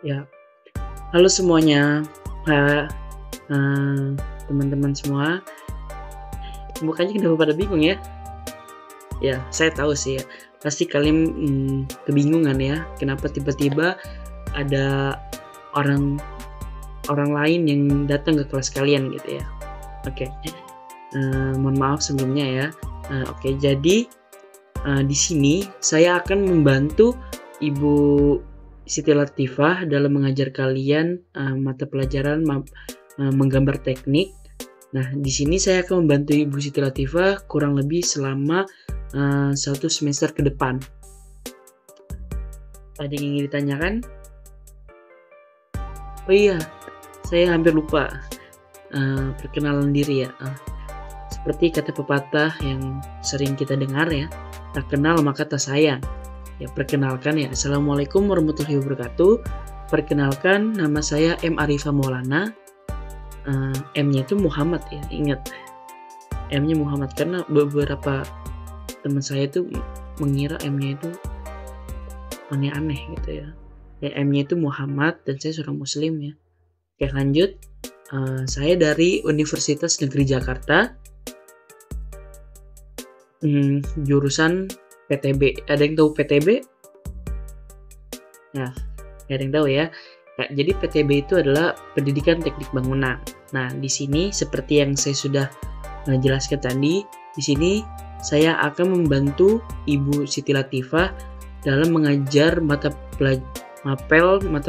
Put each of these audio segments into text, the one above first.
Ya, halo semuanya, Kak, teman-teman semua. Mukanya kenapa pada bingung ya? Ya, saya tahu sih ya, pasti kalian, kebingungan ya, kenapa tiba-tiba ada orang orang lain yang datang ke kelas kalian gitu ya. Oke, mohon maaf sebelumnya ya. Oke, jadi, di sini saya akan membantu Ibu Siti Latifah dalam mengajar kalian, mata pelajaran menggambar teknik. Nah, di sini saya akan membantu Ibu Siti Latifah kurang lebih selama 1 semester ke depan. Ada yang ingin ditanyakan? Oh iya, saya hampir lupa perkenalan diri ya. Seperti kata pepatah yang sering kita dengar ya, tak kenal maka tak sayang. Ya, perkenalkan ya, Assalamualaikum warahmatullahi wabarakatuh. Perkenalkan, nama saya M. Arifah Maulana. M-nya itu Muhammad ya, ingat. M-nya Muhammad, karena beberapa teman saya itu mengira M-nya itu aneh-aneh gitu ya. Ya, M-nya itu Muhammad dan saya seorang muslim ya. Oke, lanjut. Saya dari Universitas Negeri Jakarta. Jurusan PTB. Ada yang tahu PTB? Nah, nggak ada yang tahu ya. Nah, jadi PTB itu adalah Pendidikan Teknik Bangunan. Nah, di sini seperti yang saya sudah jelaskan tadi, di sini saya akan membantu Ibu Siti Latifah dalam mengajar mata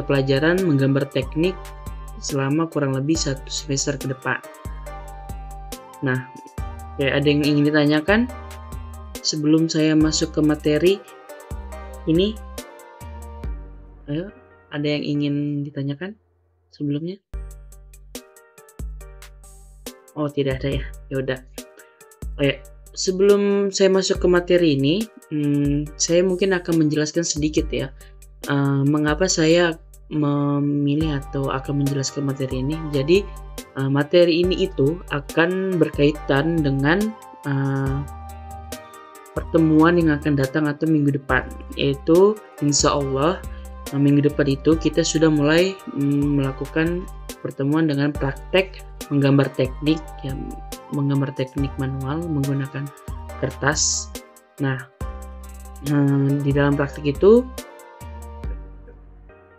pelajaran menggambar teknik selama kurang lebih 1 semester ke depan. Nah, ada yang ingin ditanyakan sebelum saya masuk ke materi ini? Ayo, ada yang ingin ditanyakan sebelumnya? Oh, tidak ada ya. Ya udah. Oh ya, sebelum saya masuk ke materi ini, saya mungkin akan menjelaskan sedikit ya, mengapa saya memilih atau akan menjelaskan materi ini. Jadi, materi ini itu akan berkaitan dengan pertemuan yang akan datang atau minggu depan, yaitu insya Allah minggu depan itu kita sudah mulai melakukan pertemuan dengan praktek menggambar teknik ya, menggambar teknik manual menggunakan kertas. Nah, di dalam praktek itu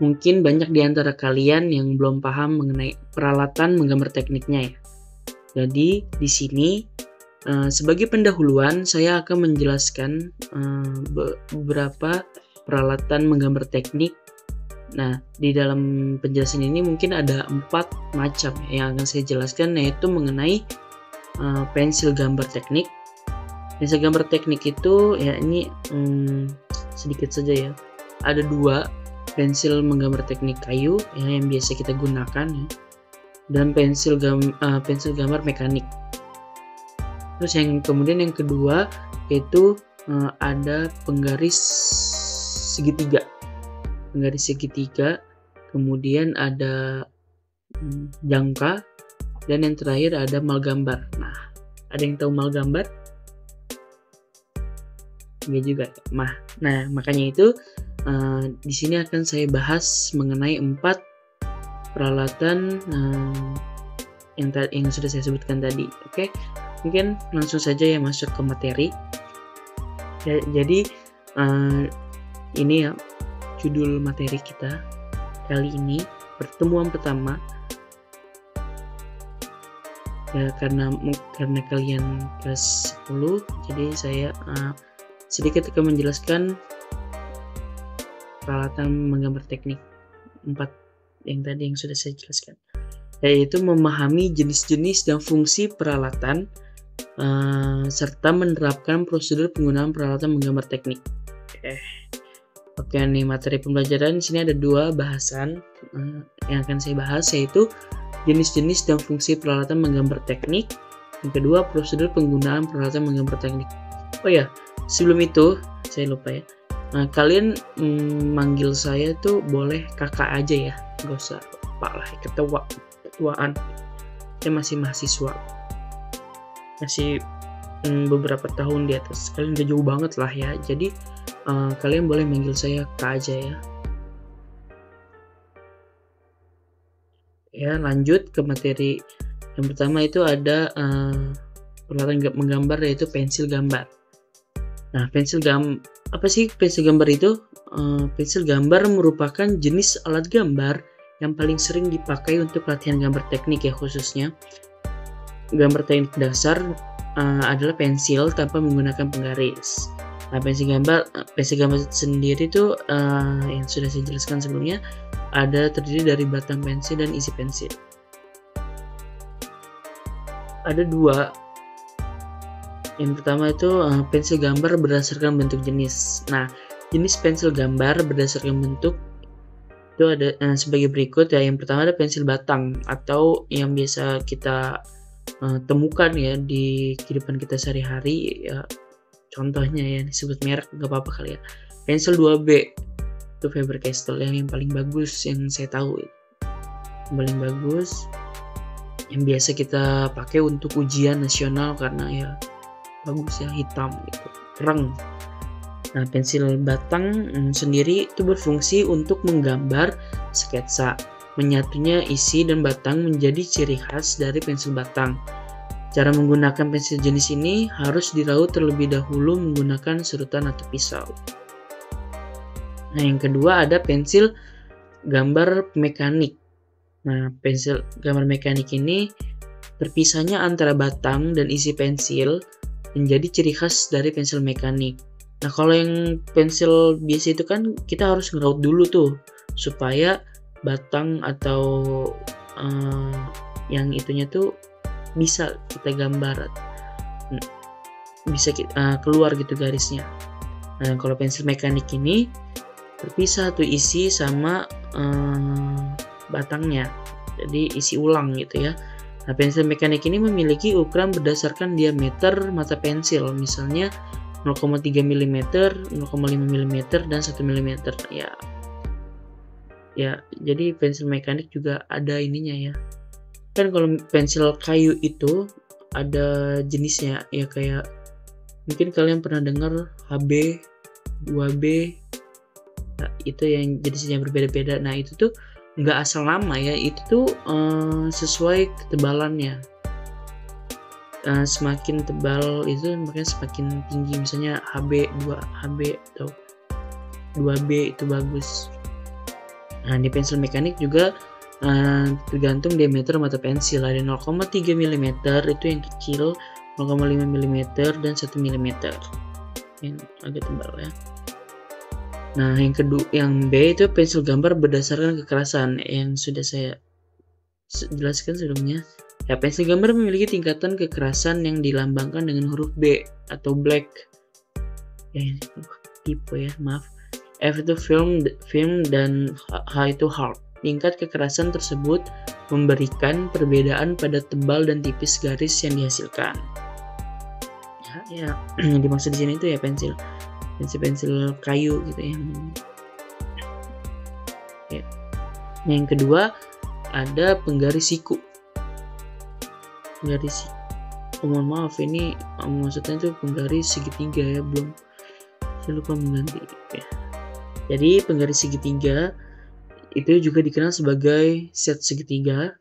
mungkin banyak di antara kalian yang belum paham mengenai peralatan menggambar tekniknya ya. Jadi di sini sebagai pendahuluan saya akan menjelaskan beberapa peralatan menggambar teknik. Nah, di dalam penjelasan ini mungkin ada 4 macam yang akan saya jelaskan, yaitu mengenai pensil gambar teknik. Pensil gambar teknik itu ya ini sedikit saja ya. Ada 2 pensil menggambar teknik kayu ya, yang biasa kita gunakan ya, dan pensil gambar mekanik. Terus kemudian yang kedua yaitu ada penggaris segitiga, kemudian ada jangka, dan yang terakhir ada malgambar. Nah, ada yang tahu malgambar? Enggak juga. Nah, makanya itu di sini akan saya bahas mengenai 4 peralatan yang sudah saya sebutkan tadi. Oke, mungkin langsung saja ya masuk ke materi. Jadi ini ya judul materi kita kali ini, pertemuan pertama. Ya, karena kalian kelas 10, jadi saya sedikit akan menjelaskan peralatan menggambar teknik 4 yang tadi yang sudah saya jelaskan, yaitu memahami jenis-jenis dan fungsi peralatan serta menerapkan prosedur penggunaan peralatan menggambar teknik. Oke, nih materi pembelajaran di sini ada 2 bahasan yang akan saya bahas, yaitu jenis-jenis dan fungsi peralatan menggambar teknik. Yang kedua, prosedur penggunaan peralatan menggambar teknik. Oh ya, sebelum itu saya lupa ya. Kalian manggil saya tuh boleh kakak aja ya, nggak usah pak lah, ketuaan. Saya masih mahasiswa, masih beberapa tahun di atas kalian, udah jauh banget lah ya. Jadi kalian boleh manggil saya kak aja ya. Ya, lanjut ke materi yang pertama, itu ada peralatan menggambar, yaitu pensil gambar. Nah, apa sih pensil gambar itu? Pensil gambar merupakan jenis alat gambar yang paling sering dipakai untuk latihan gambar teknik ya, khususnya gambar teknik dasar adalah pensil tanpa menggunakan penggaris. Nah, pensil gambar sendiri itu yang sudah saya jelaskan sebelumnya, terdiri dari batang pensil dan isi pensil. Ada dua. Yang pertama itu pensil gambar berdasarkan bentuk jenis. Nah, jenis pensil gambar berdasarkan bentuk itu ada sebagai berikut ya. Yang pertama ada pensil batang, atau yang biasa kita temukan ya di kehidupan kita sehari-hari ya. Contohnya ya, disebut merek nggak apa-apa kali ya. Pensil 2B itu Faber-Castell yang paling bagus yang saya tahu. Yang paling bagus yang biasa kita pakai untuk ujian nasional karena ya bagus ya, hitam gitu, keren. Nah, pensil batang sendiri itu berfungsi untuk menggambar sketsa. Menyatunya isi dan batang menjadi ciri khas dari pensil batang. Cara menggunakan pensil jenis ini harus diraut terlebih dahulu menggunakan serutan atau pisau. Nah, yang kedua ada pensil gambar mekanik. Nah, pensil gambar mekanik ini terpisahnya antara batang dan isi pensil menjadi ciri khas dari pensil mekanik. Nah, kalau yang pensil biasa itu kan kita harus ngeraut dulu tuh supaya batang atau yang itunya tuh bisa kita gambar, bisa keluar gitu garisnya. Nah, kalau pensil mekanik ini terpisah tuh isi sama batangnya, jadi isi ulang gitu ya. Nah, pensil mekanik ini memiliki ukuran berdasarkan diameter mata pensil, misalnya 0,3 mm, 0,5 mm, dan 1 mm ya. Jadi pensil mekanik juga ada ininya ya. Kan kalau pensil kayu itu ada jenisnya ya, kayak mungkin kalian pernah dengar HB, 2B. Nah, itu yang jenisnya berbeda-beda. Nah, itu tuh nggak asal nama ya, itu tuh sesuai ketebalannya. Semakin tebal itu makanya semakin tinggi, misalnya HB atau 2B itu bagus. Nah, di pensil mekanik juga tergantung diameter mata pensil. Ada 0,3 mm itu yang kecil, 0,5 mm, dan 1 mm yang agak tebal ya. Nah, yang B itu pensil gambar berdasarkan kekerasan yang sudah saya jelaskan sebelumnya. Ya, pensil gambar memiliki tingkatan kekerasan yang dilambangkan dengan huruf B atau black. Ya, ini tipe ya, maaf. F itu film dan H itu hard. Tingkat kekerasan tersebut memberikan perbedaan pada tebal dan tipis garis yang dihasilkan. Ya, yang dimaksud di sini itu ya pensil kayu gitu ya. Ya. Yang kedua ada penggaris siku. Mohon maaf, ini maksudnya itu penggaris segitiga ya, belum saya lupa mengganti ya. Jadi penggaris segitiga itu juga dikenal sebagai set segitiga,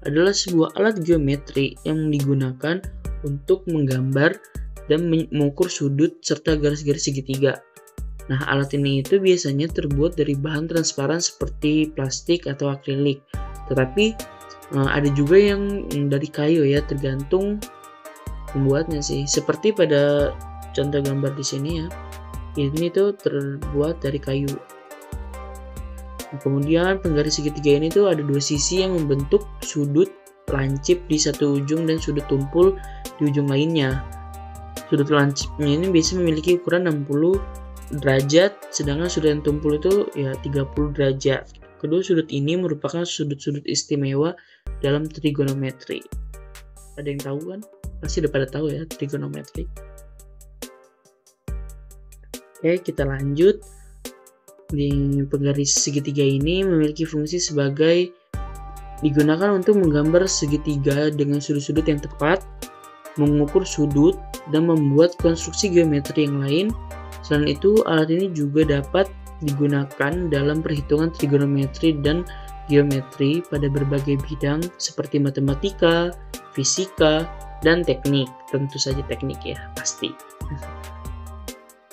adalah sebuah alat geometri yang digunakan untuk menggambar dan mengukur sudut serta garis-garis segitiga. Nah, alat ini itu biasanya terbuat dari bahan transparan seperti plastik atau akrilik. Tetapi ada juga yang dari kayu ya, tergantung pembuatnya sih. Seperti pada contoh gambar di sini ya. Ini tuh terbuat dari kayu. Nah, kemudian penggaris segitiga ini tuh ada dua sisi yang membentuk sudut lancip di satu ujung dan sudut tumpul di ujung lainnya. Sudut lancipnya ini biasanya memiliki ukuran 60 derajat, sedangkan sudut yang tumpul itu ya 30 derajat. Kedua sudut ini merupakan sudut-sudut istimewa dalam trigonometri. Ada yang tahu kan? Pasti udah pada tahu ya trigonometri. Oke, kita lanjut. Di penggaris segitiga ini memiliki fungsi sebagai digunakan untuk menggambar segitiga dengan sudut-sudut yang tepat, mengukur sudut, dan membuat konstruksi geometri yang lain. Selain itu, alat ini juga dapat digunakan dalam perhitungan trigonometri dan geometri pada berbagai bidang seperti matematika, fisika, dan teknik. Tentu saja teknik ya, pasti.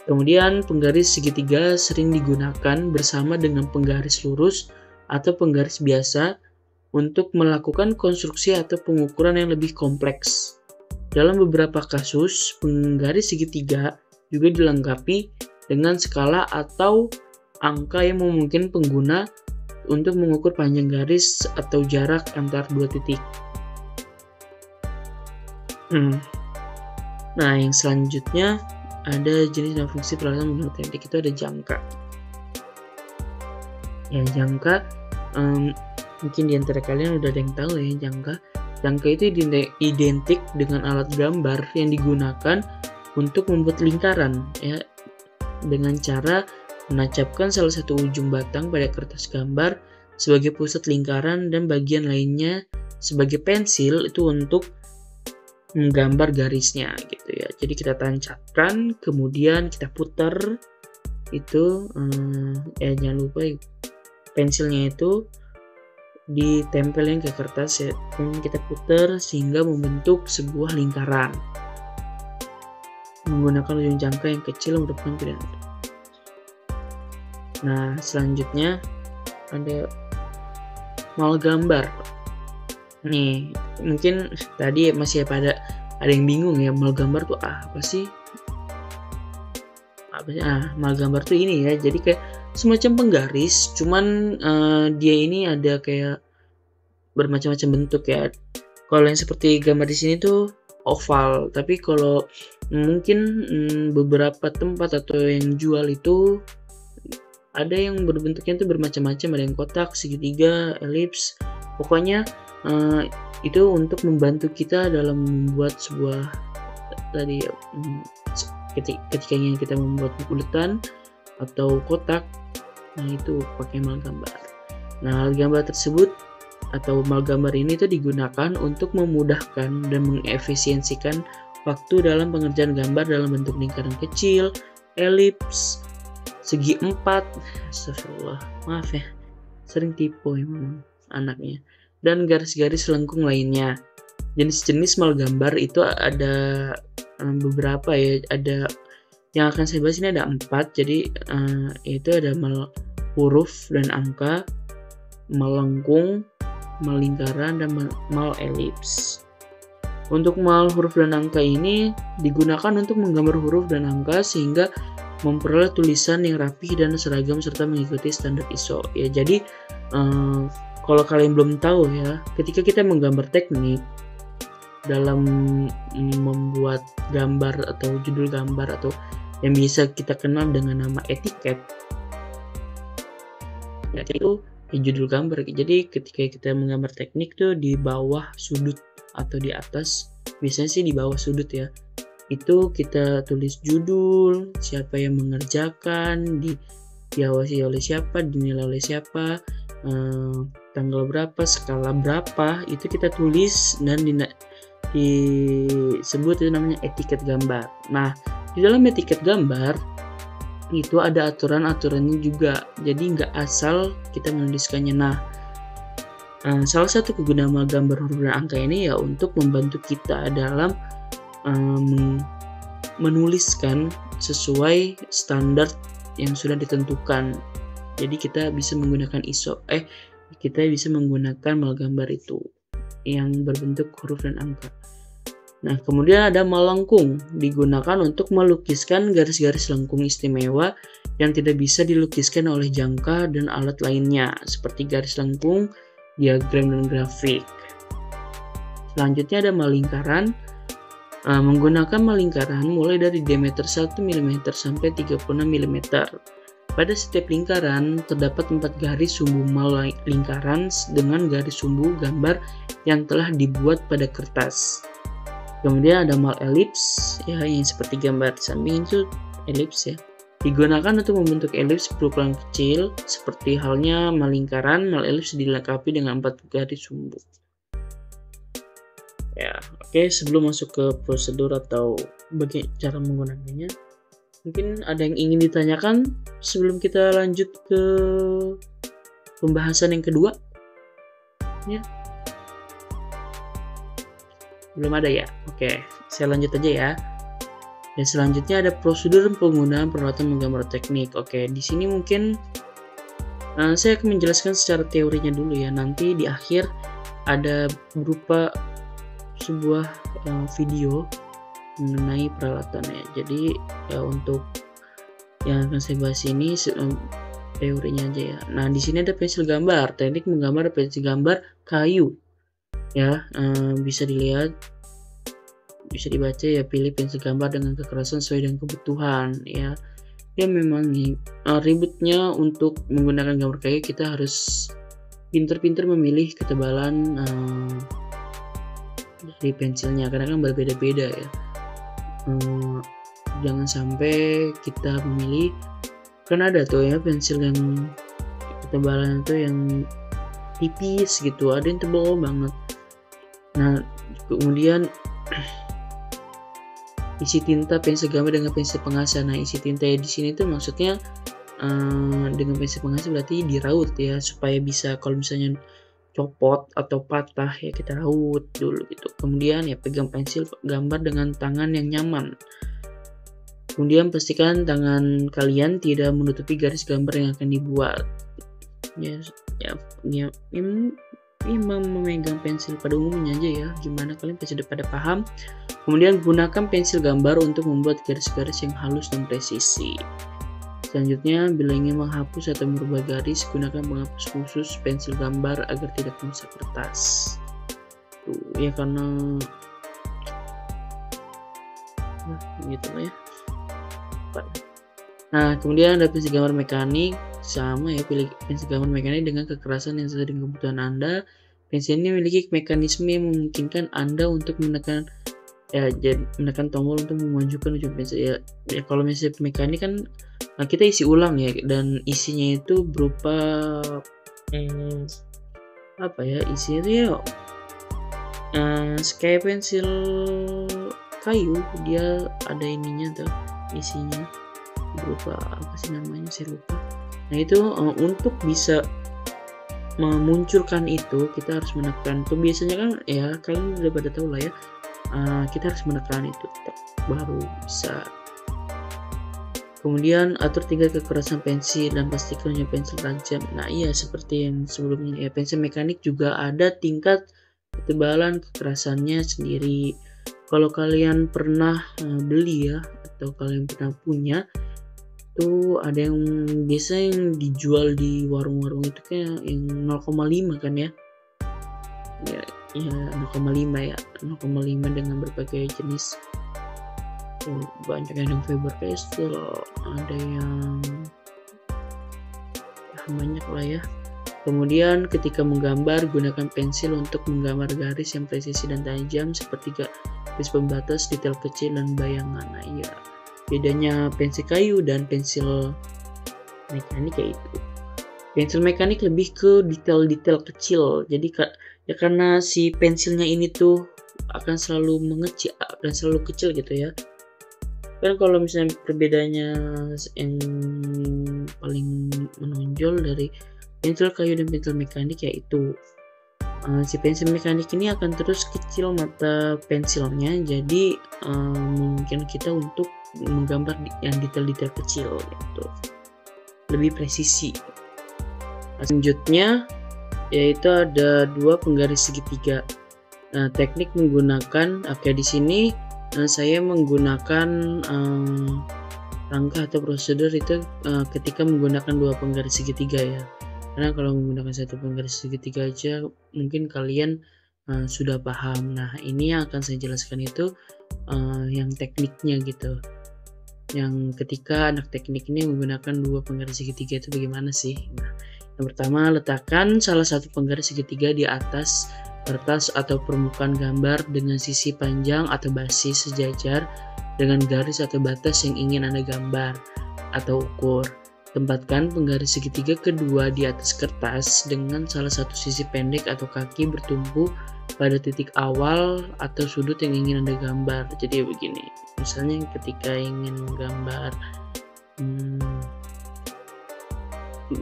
Kemudian penggaris segitiga sering digunakan bersama dengan penggaris lurus atau penggaris biasa untuk melakukan konstruksi atau pengukuran yang lebih kompleks. Dalam beberapa kasus, penggaris segitiga juga dilengkapi dengan skala atau angka yang memungkinkan pengguna untuk mengukur panjang garis atau jarak antar dua titik. Nah, yang selanjutnya ada jenis dan fungsi peralatan menggunakan teknik, itu ada jangka. Ya, jangka mungkin di antara kalian udah ada yang tahu ya jangka. Jangka itu identik dengan alat gambar yang digunakan untuk membuat lingkaran ya, dengan cara menancapkan salah satu ujung batang pada kertas gambar sebagai pusat lingkaran dan bagian lainnya sebagai pensil itu untuk menggambar garisnya gitu ya. Jadi kita tancapkan, kemudian kita putar itu jangan lupa pensilnya itu ditempelin ke kertas ya, dan kita putar sehingga membentuk sebuah lingkaran menggunakan ujung jangka yang kecil merupakan pilihan. Nah, selanjutnya ada mal gambar. Nih, mungkin tadi masih ada yang bingung ya, mal gambar tuh apa sih? Mal gambar tuh ini ya, jadi kayak semacam penggaris, cuman dia ini ada kayak bermacam-macam bentuk ya. Kalau yang seperti gambar di sini tuh oval, tapi kalau mungkin beberapa tempat atau yang jual itu ada yang berbentuknya tuh bermacam-macam, ada yang kotak, segitiga, elips, pokoknya itu untuk membantu kita dalam membuat sebuah tadi ketika ingin kita membuat buletan atau kotak, nah itu pakai mal gambar. Nah, mal gambar tersebut atau mal gambar ini tuh digunakan untuk memudahkan dan mengefisiensikan waktu dalam pengerjaan gambar dalam bentuk lingkaran kecil, elips, segi empat, astagfirullah, maaf ya, sering tipu emang anaknya, dan garis-garis lengkung lainnya. Jenis-jenis mal gambar itu ada beberapa ya, ada yang akan saya bahas ini ada 4. Jadi itu ada mal huruf dan angka, mal lengkung, mal lingkaran, dan mal elips. Untuk mal huruf dan angka ini digunakan untuk menggambar huruf dan angka sehingga memperoleh tulisan yang rapi dan seragam serta mengikuti standar ISO. Ya, jadi kalau kalian belum tahu ya, ketika kita menggambar teknik dalam membuat gambar atau judul gambar atau yang bisa kita kenal dengan nama etiket, ya itu judul gambar. Jadi ketika kita menggambar teknik tuh di bawah sudut atau di atas, biasanya sih di bawah sudut ya, itu kita tulis judul, siapa yang mengerjakan, diawasi oleh siapa, dinilai oleh siapa, tanggal berapa, skala berapa, itu kita tulis dan disebut itu namanya etiket gambar. Nah, di dalam etiket gambar itu ada aturan-aturannya juga, jadi nggak asal kita menuliskannya. Nah, salah satu kegunaan mal gambar huruf dan angka ini ya untuk membantu kita dalam menuliskan sesuai standar yang sudah ditentukan. Jadi kita bisa menggunakan kita bisa menggunakan mal gambar itu yang berbentuk huruf dan angka. Nah, kemudian ada mal lengkung, digunakan untuk melukiskan garis-garis lengkung istimewa yang tidak bisa dilukiskan oleh jangka dan alat lainnya, seperti garis lengkung, diagram, dan grafik. Selanjutnya ada mal lingkaran. Menggunakan mal lingkaran mulai dari diameter 1 mm sampai 36 mm. Pada setiap lingkaran terdapat 4 garis sumbu mal lingkaran dengan garis sumbu gambar yang telah dibuat pada kertas. Kemudian ada mal elips ya, yang seperti gambar di samping itu elips ya. Digunakan untuk membentuk elips berukuran kecil, seperti halnya mal lingkaran. Mal elips dilengkapi dengan 4 garis sumbu. Ya, oke, sebelum masuk ke prosedur atau bagaimana cara menggunakannya, mungkin ada yang ingin ditanyakan sebelum kita lanjut ke pembahasan yang kedua? Ya, belum ada ya. Oke, saya lanjut aja ya. Dan selanjutnya ada prosedur penggunaan peralatan menggambar teknik. Oke, di sini mungkin saya akan menjelaskan secara teorinya dulu ya. Nanti di akhir ada berupa sebuah video mengenai peralatannya. Jadi ya, untuk yang akan saya bahas ini teorinya aja ya. Nah, di sini ada pensil gambar, teknik menggambar pensil gambar kayu. Ya, bisa dilihat, bisa dibaca ya, pilih pensil gambar dengan kekerasan sesuai dengan kebutuhan ya. Ya memang ribetnya untuk menggunakan gambar kayu, kita harus pinter-pinter memilih ketebalan dari pensilnya karena kan berbeda-beda ya. Jangan sampai kita memilih, kan ada tuh ya pensil yang ketebalan itu yang tipis gitu, ada yang tebal banget. Nah, kemudian isi tinta pensil gambar dengan pensil penghasa. Nah, isi tinta di sini tuh maksudnya dengan pensil penghasa berarti diraut ya, supaya bisa kalau misalnya copot atau patah ya kita raut dulu gitu. Kemudian ya pegang pensil gambar dengan tangan yang nyaman. Kemudian pastikan tangan kalian tidak menutupi garis gambar yang akan dibuat. Memegang pensil pada umumnya aja ya, gimana kalian pasti udah pada paham. Kemudian gunakan pensil gambar untuk membuat garis-garis yang halus dan presisi. Selanjutnya, bila ingin menghapus atau merubah garis, gunakan penghapus khusus pensil gambar agar tidak merusak kertas. Tuh ya, karena gitu lah ya. Nah, kemudian ada pensil gambar mekanik. Sama ya, pilih pensil gambar mekanik dengan kekerasan yang sesuai dengan kebutuhan Anda. Pensil ini memiliki mekanisme yang memungkinkan Anda untuk menekan tombol untuk memajukan ujung pensil ya. Kalau misalnya mekanik kan kita isi ulang ya, dan isinya itu berupa isinya itu ya kayak pensil kayu, dia ada ininya tuh, isinya berupa apa sih namanya, saya lupa. Nah itu untuk bisa memunculkan itu kita harus menekan tuh, biasanya kan ya kalian udah pada tahu lah ya, kita harus menekan itu baru bisa. Kemudian atur tingkat kekerasan pensil dan pastikan pensil tajam. Nah iya, seperti yang sebelumnya ya, pensil mekanik juga ada tingkat ketebalan kekerasannya sendiri. Kalau kalian pernah beli ya, atau kalian pernah punya, tuh ada yang biasa yang dijual di warung-warung itu kayak yang 0,5 kan ya. Ya 0,5 ya, 0,5 dengan berbagai jenis. Banyak yang Faber Castell, ada yang banyak lah ya. Kemudian ketika menggambar, gunakan pensil untuk menggambar garis yang presisi dan tajam seperti garis pembatas, detail kecil, dan bayangan. Nah iya, bedanya pensil kayu dan pensil mekanik kayak itu. Pensil mekanik lebih ke detail-detail kecil. Jadi ya karena si pensilnya ini tuh akan selalu mengecil dan selalu kecil gitu ya. Kan kalau misalnya perbedaannya yang paling menonjol dari pensil kayu dan pensil mekanik yaitu si pensil mekanik ini akan terus kecil mata pensilnya, jadi memungkinkan kita untuk menggambar yang detail-detail kecil gitu, lebih presisi. Selanjutnya yaitu ada dua penggaris segitiga. Nah, teknik menggunakan di sini saya menggunakan langkah atau prosedur itu ketika menggunakan dua penggaris segitiga ya. Karena kalau menggunakan satu penggaris segitiga aja mungkin kalian sudah paham. Nah, ini yang akan saya jelaskan itu yang tekniknya gitu. Yang ketika anak teknik ini menggunakan dua penggaris segitiga itu bagaimana sih? Nah, yang pertama, letakkan salah satu penggaris segitiga di atas kertas atau permukaan gambar dengan sisi panjang atau basis sejajar dengan garis atau batas yang ingin Anda gambar atau ukur. Tempatkan penggaris segitiga kedua di atas kertas dengan salah satu sisi pendek atau kaki bertumpu pada titik awal atau sudut yang ingin Anda gambar. Jadi begini, misalnya ketika ingin menggambar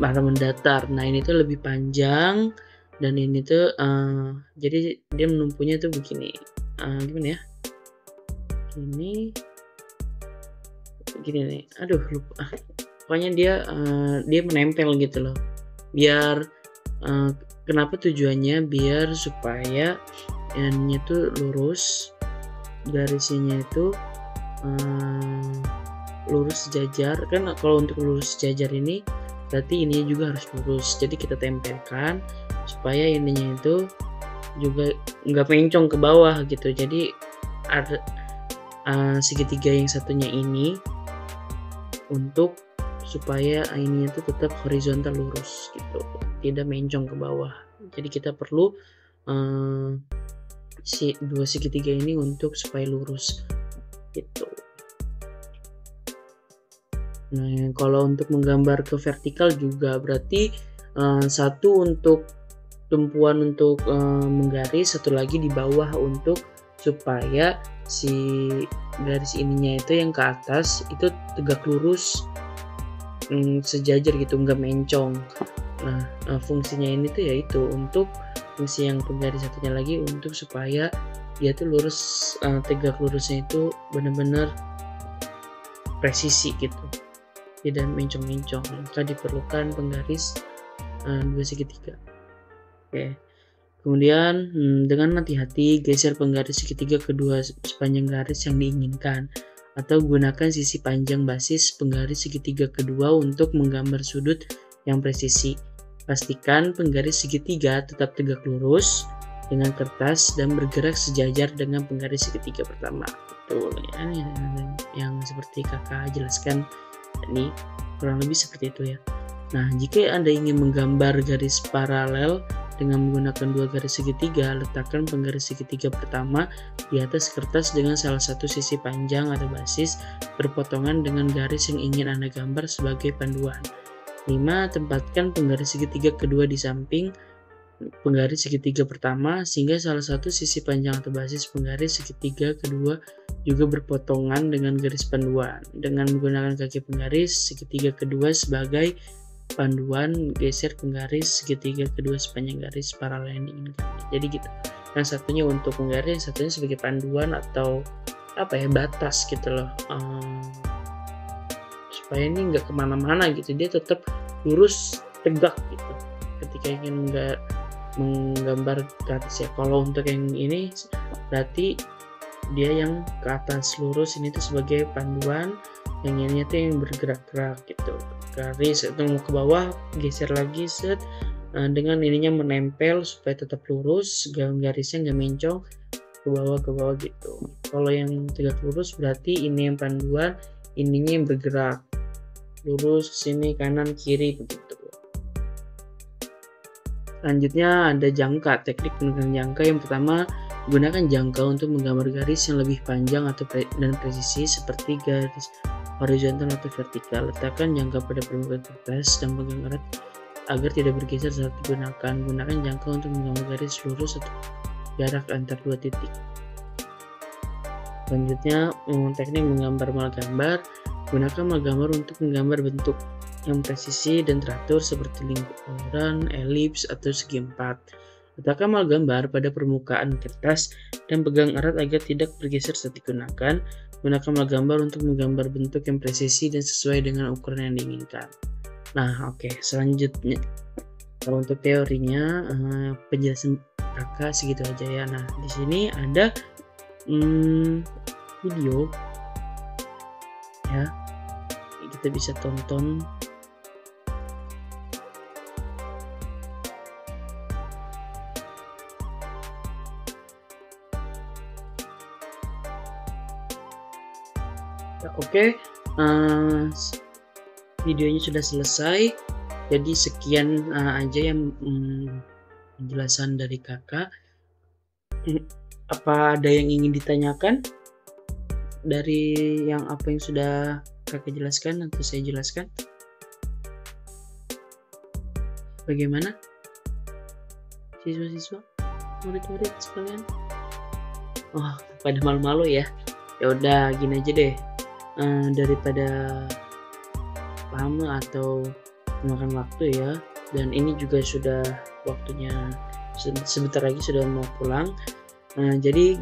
arah mendatar, nah ini tuh lebih panjang Dan ini tuh jadi dia menumpunya tuh begini, gimana ya, ini gini nih, aduh lupa, pokoknya dia menempel gitu loh, biar kenapa tujuannya, biar supaya ininya tuh lurus, garisnya itu lurus sejajar. Kan kalau untuk lurus sejajar ini berarti ininya juga harus lurus, jadi kita tempelkan supaya ininya itu juga nggak mencong ke bawah gitu. Jadi ada segitiga yang satunya ini untuk supaya ininya itu tetap horizontal lurus gitu, tidak mencong ke bawah. Jadi kita perlu dua segitiga ini untuk supaya lurus gitu. Nah, kalau untuk menggambar ke vertikal juga berarti satu untuk tumpuan untuk menggaris, satu lagi di bawah untuk supaya si garis ininya itu yang ke atas itu tegak lurus, sejajar gitu, nggak mencong. Nah, fungsinya ini tuh yaitu untuk fungsi yang penggaris satunya lagi untuk supaya dia tuh lurus, tegak lurusnya itu benar-benar presisi gitu, tidak mencong-mencong. Maka diperlukan penggaris dua segitiga. Oke. Kemudian dengan hati-hati geser penggaris segitiga kedua sepanjang garis yang diinginkan, atau gunakan sisi panjang basis penggaris segitiga kedua untuk menggambar sudut yang presisi. Pastikan penggaris segitiga tetap tegak lurus dengan kertas dan bergerak sejajar dengan penggaris segitiga pertama. Betul ya, yang seperti kakak jelaskan tadi, kurang lebih seperti itu ya. Nah, jika Anda ingin menggambar garis paralel dengan menggunakan dua garis segitiga, letakkan penggaris segitiga pertama di atas kertas dengan salah satu sisi panjang atau basis berpotongan dengan garis yang ingin Anda gambar sebagai panduan. 5. Tempatkan penggaris segitiga kedua di samping penggaris segitiga pertama sehingga salah satu sisi panjang atau basis penggaris segitiga kedua juga berpotongan dengan garis panduan. Dengan menggunakan kaki penggaris segitiga kedua sebagai panduan, geser penggaris segitiga kedua sepanjang garis paralel yang diinginkan. Jadi gitu. Yang satunya untuk penggaris, yang satunya sebagai panduan atau batas gitu loh. Supaya ini nggak kemana-mana gitu, dia tetap lurus tegak gitu ketika ingin menggambar ke atas ya. Kalau untuk yang ini berarti dia yang ke atas lurus, ini tuh sebagai panduan, yang ini tuh yang bergerak-gerak gitu, garis itu mau ke bawah geser lagi set, dengan ininya menempel supaya tetap lurus, garisnya nggak mencong ke bawah gitu. Kalau yang tegak lurus berarti ini yang panduan, ininya yang bergerak lurus ke sini kanan kiri begitu. Selanjutnya ada jangka, teknik menggunakan jangka. Yang pertama, gunakan jangka untuk menggambar garis yang lebih panjang dan presisi seperti garis horizontal atau vertikal. Letakkan jangka pada permukaan kertas dan pegang erat agar tidak bergeser saat digunakan. Gunakan jangka untuk menggambar garis lurus atau jarak antar dua titik. Selanjutnya, teknik menggambar malgambar. Gunakan malgambar untuk menggambar bentuk yang presisi dan teratur seperti lingkaran, elips, atau segi empat. Letakkan malgambar pada permukaan kertas dan pegang erat agar tidak bergeser saat digunakan. Gunakan malgambar untuk menggambar bentuk yang presisi dan sesuai dengan ukuran yang diinginkan. Nah, oke. Selanjutnya, kalau untuk teorinya, penjelasan kakak segitu aja ya. Nah, di sini ada video ya, kita bisa tonton. Oke, videonya sudah selesai. Jadi sekian aja yang penjelasan dari kakak. Apa ada yang ingin ditanyakan dari apa yang sudah kakak jelaskan atau saya jelaskan? Bagaimana siswa-siswa, murid-murid sekalian? Oh, pada malu-malu ya. Ya udah gini aja deh. Daripada lama atau memakan waktu ya, dan ini juga sudah waktunya sebentar lagi sudah mau pulang. Jadi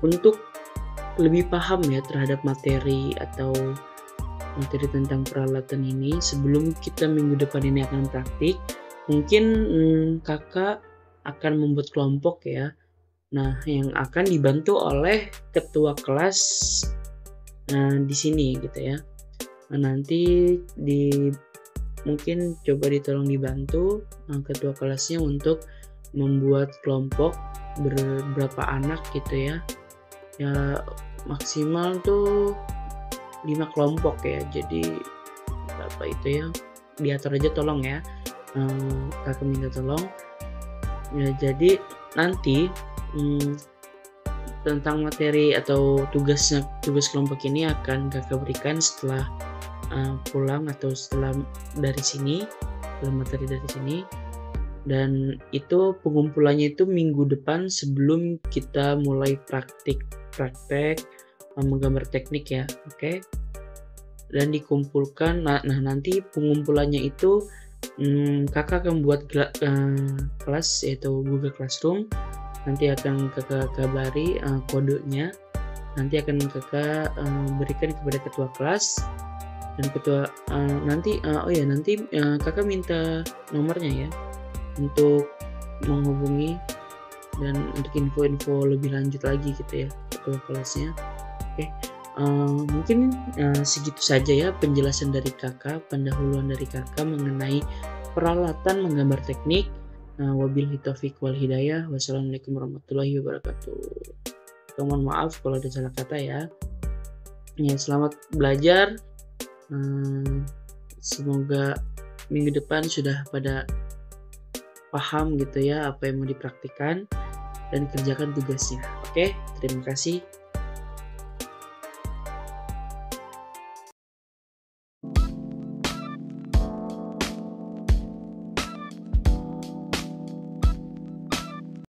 untuk lebih paham ya terhadap materi atau materi tentang peralatan ini, sebelum kita minggu depan ini akan praktik, mungkin kakak akan membuat kelompok ya. Nah, yang akan dibantu oleh ketua kelas di sini gitu ya. Nanti mungkin coba ditolong dibantu ketua kelasnya untuk membuat kelompok beberapa anak gitu ya. Ya maksimal tuh 5 kelompok ya. Jadi berapa itu ya? Diatur aja tolong ya. Kakak minta tolong. Ya, jadi nanti tentang materi atau tugas kelompok ini akan kakak berikan setelah pulang atau setelah dari sini, setelah materi dari sini. Dan itu pengumpulannya itu minggu depan sebelum kita mulai praktek menggambar teknik ya, oke? Dan dikumpulkan. Nah nanti pengumpulannya itu kakak akan buat kelas yaitu Google Classroom. Nanti akan kakak kabari kodenya. Nanti akan kakak berikan kepada ketua kelas dan ketua nanti kakak minta nomornya ya untuk menghubungi dan untuk info-info lebih lanjut lagi gitu ya ketua kelasnya. Oke. Mungkin segitu saja ya penjelasan dari kakak, pendahuluan dari kakak mengenai peralatan menggambar teknik. Wabillahi taufiq wal hidayah. Wassalamualaikum warahmatullahi wabarakatuh. Mohon maaf kalau ada salah kata ya. Ya, selamat belajar. Semoga minggu depan sudah pada paham gitu ya apa yang mau dipraktikkan dan kerjakan tugasnya. Oke, terima kasih.